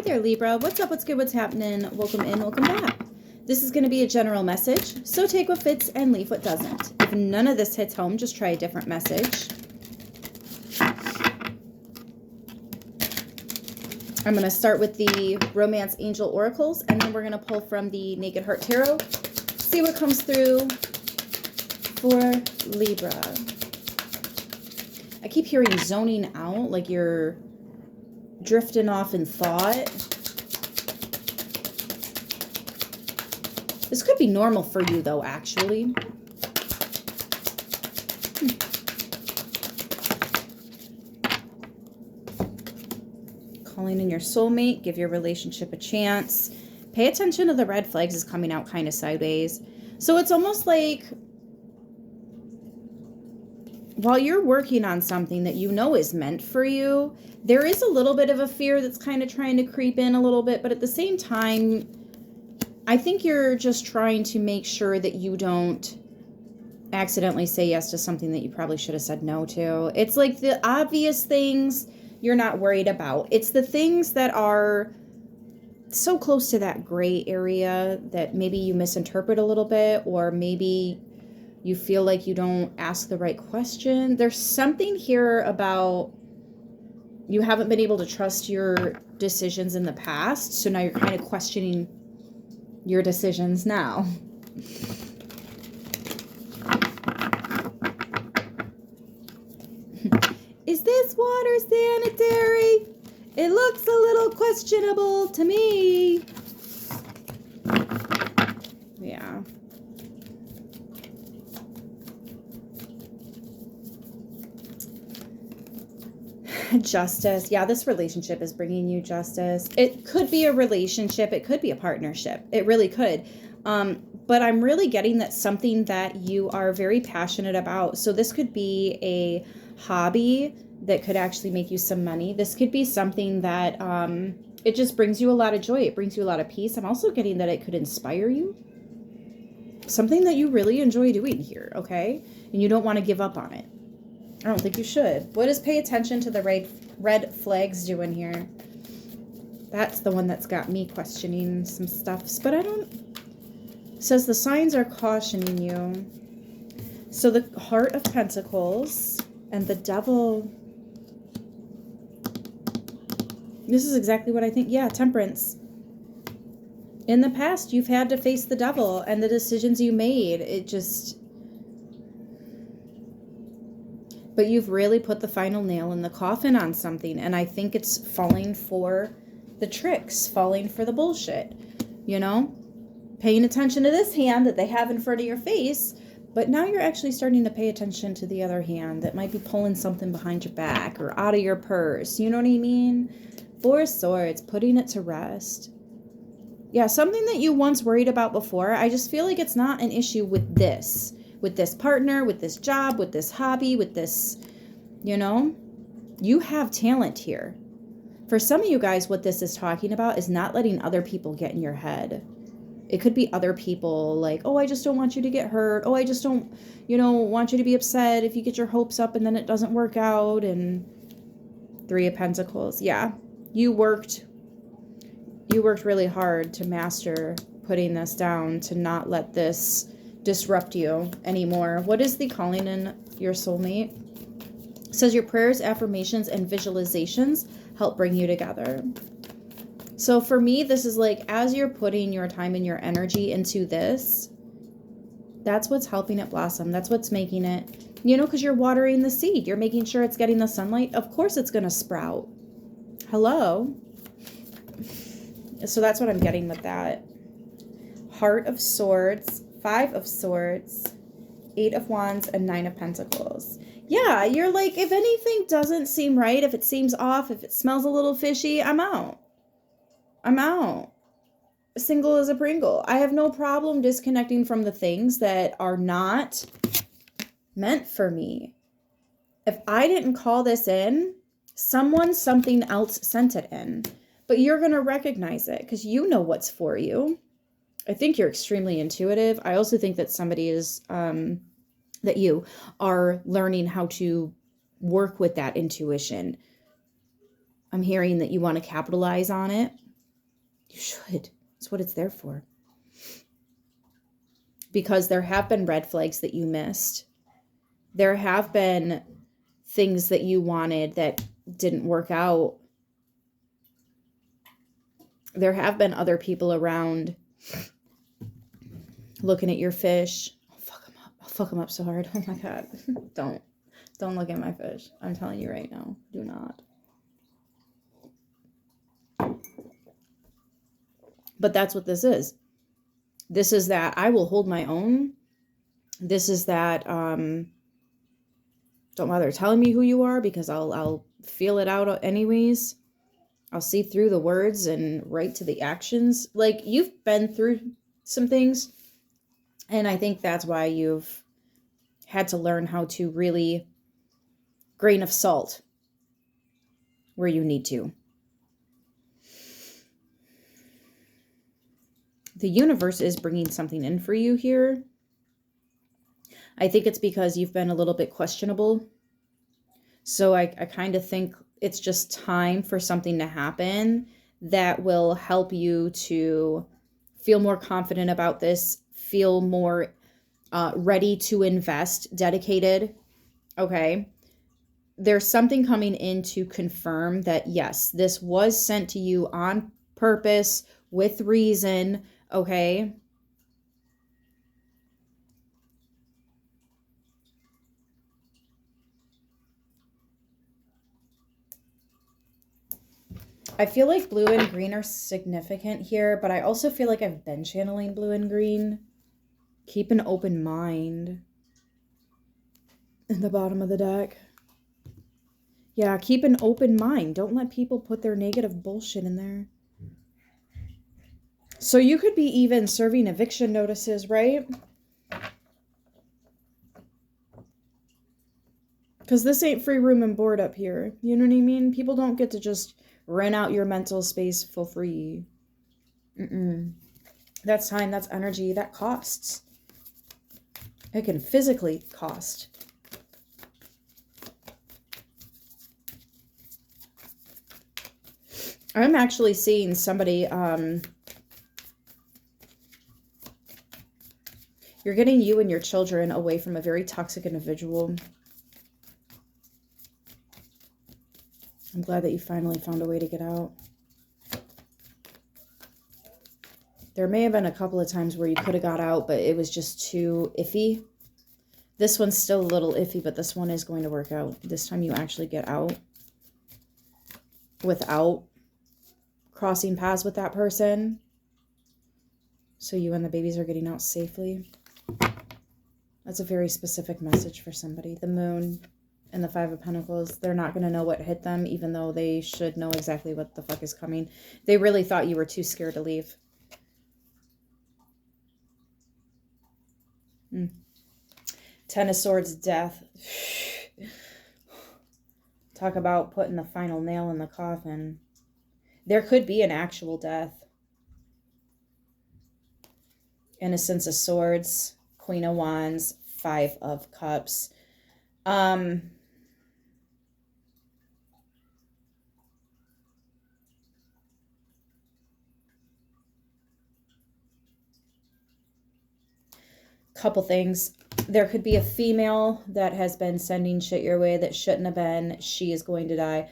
Hi there, Libra. What's up? What's good? What's happening? Welcome in. Welcome back. This is going to be a general message, so take what fits and leave what doesn't. If none of this hits home, just try a different message. I'm going to start with the Romance Angel Oracles, and then we're going to pull from the Naked Heart Tarot. See what comes through for Libra. I keep hearing zoning out, like you're drifting off in thought. This could be normal for you, though, actually. Calling in your soulmate. Give your relationship a chance. Pay attention to the red flags is coming out kind of sideways. So it's almost like while you're working on something that you know is meant for you, there is a little bit of a fear that's kind of trying to creep in a little bit. But at the same time, I think you're just trying to make sure that you don't accidentally say yes to something that you probably should have said no to. It's like the obvious things you're not worried about. It's the things that are so close to that gray area that maybe you misinterpret a little bit, or maybe you feel like you don't ask the right question. There's something here about you haven't been able to trust your decisions in the past, so now you're kind of questioning your decisions now. Is this water sanitary? It looks a little questionable to me. Yeah. Justice. Yeah, this relationship is bringing you justice. It could be a relationship. It could be a partnership. It really could. But I'm really getting that something that you are very passionate about. So this could be a hobby that could actually make you some money. This could be something that it just brings you a lot of joy. It brings you a lot of peace. I'm also getting that it could inspire you. Something that you really enjoy doing here, okay? And you don't want to give up on it. I don't think you should. What does pay attention to the red flags doing here? That's the one that's got me questioning some stuff. But I don't... It says the signs are cautioning you. So the Heart of Pentacles and the Devil. This is exactly what I think. Yeah, Temperance. In the past, you've had to face the devil and the decisions you made. It just... But you've really put the final nail in the coffin on something. And I think it's falling for the tricks, falling for the bullshit. You know? Paying attention to this hand that they have in front of your face. But now you're actually starting to pay attention to the other hand that might be pulling something behind your back or out of your purse. You know what I mean? Four of Swords, putting it to rest. Yeah, something that you once worried about before. I just feel like it's not an issue with this. With this partner, with this job, with this hobby, with this, you know, you have talent here. For some of you guys, what this is talking about is not letting other people get in your head. It could be other people like, oh, I just don't want you to get hurt. Oh, I just don't, you know, want you to be upset if you get your hopes up and then it doesn't work out. And Three of Pentacles. Yeah, you worked really hard to master putting this down, to not let this disrupt you anymore. What is the calling in your soulmate? It says your prayers, affirmations, and visualizations help bring you together. So for me, this is like, as you're putting your time and your energy into this, that's what's helping it blossom. That's what's making it, you know, because you're watering the seed. You're making sure it's getting the sunlight. Of course it's going to sprout. Hello? So that's what I'm getting with that. Heart of Swords, Five of Swords, Eight of Wands, and Nine of Pentacles. Yeah, you're like, if anything doesn't seem right, if it seems off, if it smells a little fishy, I'm out. I'm out. Single as a Pringle. I have no problem disconnecting from the things that are not meant for me. If I didn't call this in, something else sent it in. But you're going to recognize it because you know what's for you. I think you're extremely intuitive. I also think that somebody is, that you are learning how to work with that intuition. I'm hearing that you want to capitalize on it. You should. That's what it's there for. Because there have been red flags that you missed. There have been things that you wanted that didn't work out. There have been other people around looking at your fish. I'll fuck them up. I'll fuck them up so hard. Oh my God. Don't look at my fish. I'm telling you right now. Do not. But that's what this is. This is that I will hold my own. This is that don't bother telling me who you are, because I'll feel it out anyways. I'll see through the words and right to the actions. Like, you've been through some things, and I think that's why you've had to learn how to really grain of salt where you need to. The universe is bringing something in for you here. I think it's because you've been a little bit questionable. So I kind of think it's just time for something to happen that will help you to feel more confident about this, feel more ready to invest, dedicated. Okay. There's something coming in to confirm that, yes, this was sent to you on purpose, with reason. Okay. I feel like blue and green are significant here, but I also feel like I've been channeling blue and green. Keep an open mind. In the bottom of the deck. Yeah, keep an open mind. Don't let people put their negative bullshit in there. So you could be even serving eviction notices, right? Because this ain't free room and board up here. You know what I mean? People don't get to just rent out your mental space for free. That's time, that's energy, that costs. It can physically cost. I'm actually seeing somebody, you're getting you and your children away from a very toxic individual. I'm glad that you finally found a way to get out. There may have been a couple of times where you could have got out, but it was just too iffy. This one's still a little iffy, but this one is going to work out. This time you actually get out without crossing paths with that person. So you and the babies are getting out safely. That's a very specific message for somebody. The moon and the Five of Pentacles, they're not going to know what hit them, even though they should know exactly what the fuck is coming. They really thought you were too scared to leave. Ten of Swords, death. Talk about putting the final nail in the coffin. There could be an actual death. Innocence of Swords, Queen of Wands, Five of Cups. Couple things. There could be a female that has been sending shit your way that shouldn't have been. She is going to die.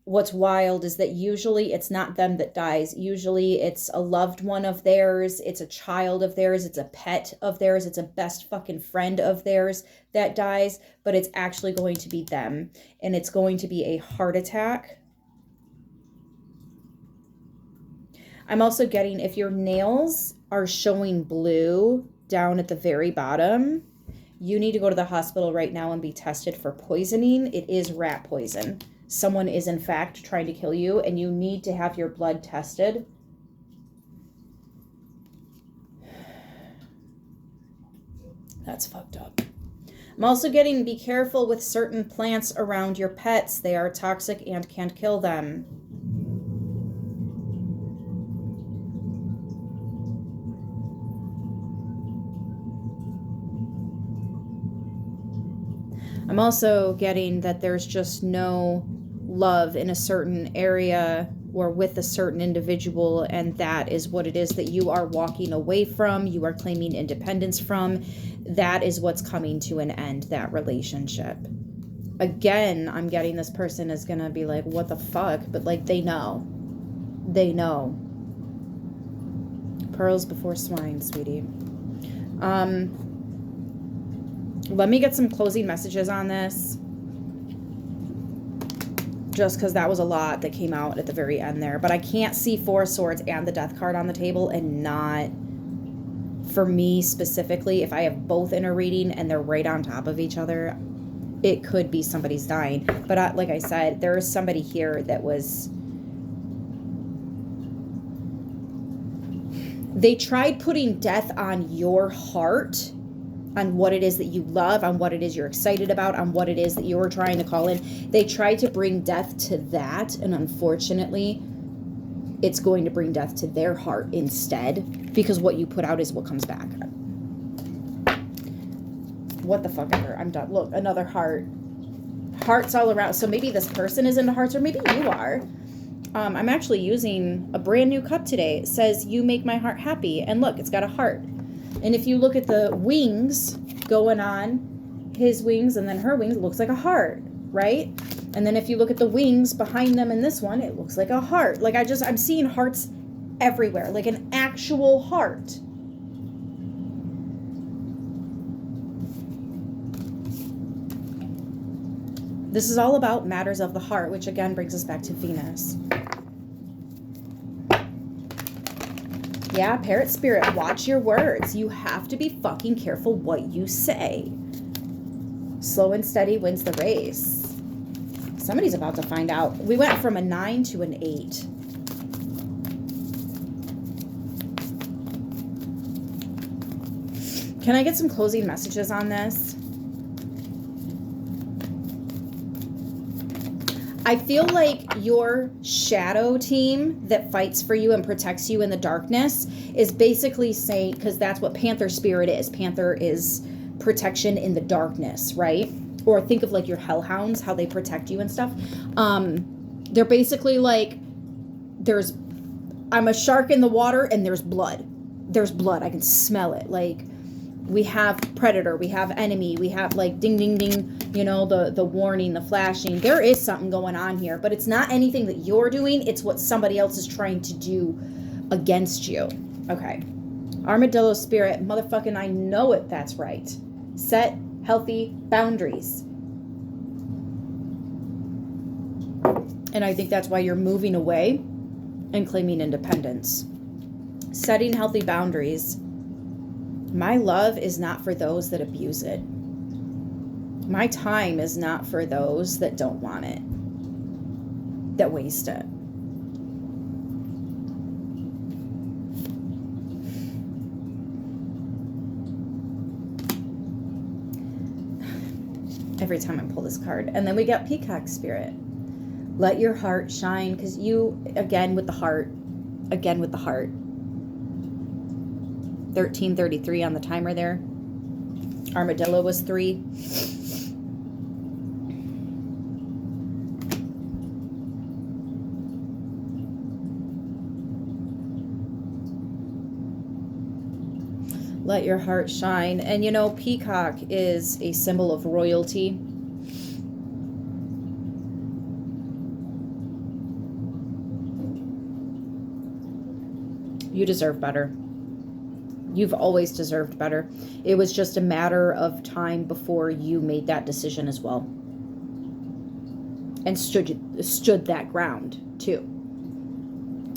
What's wild is that usually it's not them that dies. Usually it's a loved one of theirs. It's a child of theirs. It's a pet of theirs. It's a best fucking friend of theirs that dies. But it's actually going to be them. And it's going to be a heart attack. I'm also getting, if your nails are showing blue down at the very bottom, you need to go to the hospital right now and be tested for poisoning. It is rat poison. Someone is in fact trying to kill you, and you need to have your blood tested. That's fucked up. I'm also getting, be careful with certain plants around your pets. They are toxic and can kill them. I'm also getting that there's just no love in a certain area or with a certain individual, and that is what it is that you are walking away from, you are claiming independence from. That is what's coming to an end, that relationship. Again, I'm getting this person is gonna be like, what the fuck? But like, they know. They know. Pearls before swine, sweetie. Let me get some closing messages on this. Just because that was a lot that came out at the very end there. But I can't see Four of Swords and the Death card on the table and not, for me specifically, if I have both in a reading and they're right on top of each other, it could be somebody's dying. But like I said, there is somebody here that was... They tried putting death on your heart, on what it is that you love, on what it is you're excited about, on what it is that you're trying to call in. They tried to bring death to that, and unfortunately, it's going to bring death to their heart instead, because what you put out is what comes back. What the fuck ever. I'm done. Look, another heart. Hearts all around. So maybe this person is into hearts, or maybe you are. I'm actually using a brand new cup today. It says, you make my heart happy. And look, it's got a heart. And if you look at the wings going on, his wings and then her wings, it looks like a heart, right? And then if you look at the wings behind them in this one, it looks like a heart. Like I'm seeing hearts everywhere, like an actual heart. This is all about matters of the heart, which again brings us back to Venus. Yeah, Parrot Spirit, watch your words. You have to be fucking careful what you say. Slow and steady wins the race. Somebody's about to find out. We went from a 9 to an 8. Can I get some closing messages on this? I feel like your shadow team that fights for you and protects you in the darkness is basically saying, because that's what Panther Spirit is. Panther is protection in the darkness, right? Or think of like your hellhounds, how they protect you and stuff. They're basically like, I'm a shark in the water and there's blood. There's blood. I can smell it. Like, we have predator, we have enemy, we have like ding, ding, ding, you know, the warning, the flashing. There is something going on here, but it's not anything that you're doing. It's what somebody else is trying to do against you. Okay. Armadillo Spirit, motherfucking, I know it. That's right. Set healthy boundaries. And I think that's why you're moving away and claiming independence. Setting healthy boundaries. My love is not for those that abuse it. My time is not for those that don't want it, that waste it. Every time I pull this card. And then we got Peacock Spirit. Let your heart shine, because you, again with the heart, 13:33 on the timer there. Armadillo was 3. Let your heart shine. And you know, peacock is a symbol of royalty. You deserve better. You've always deserved better. It was just a matter of time before you made that decision as well. And stood that ground too.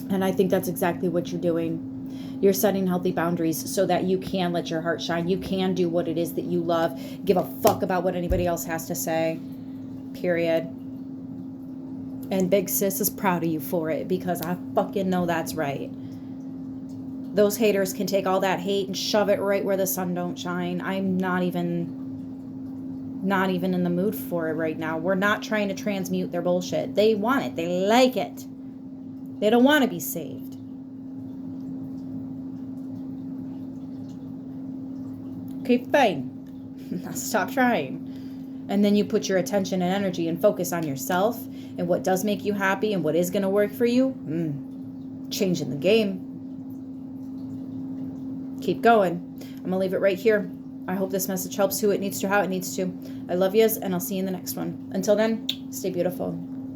And I think that's exactly what you're doing. You're setting healthy boundaries so that you can let your heart shine. You can do what it is that you love. Give a fuck about what anybody else has to say. Period. And Big Sis is proud of you for it, because I fucking know that's right. Those haters can take all that hate and shove it right where the sun don't shine. I'm not even in the mood for it right now. We're not trying to transmute their bullshit. They want it. They like it. They don't want to be saved. Okay, fine. Stop trying. And then you put your attention and energy and focus on yourself and what does make you happy and what is going to work for you. Changing the game. Keep going. I'm going to leave it right here. I hope this message helps who it needs to, how it needs to. I love yous, and I'll see you in the next one. Until then, stay beautiful.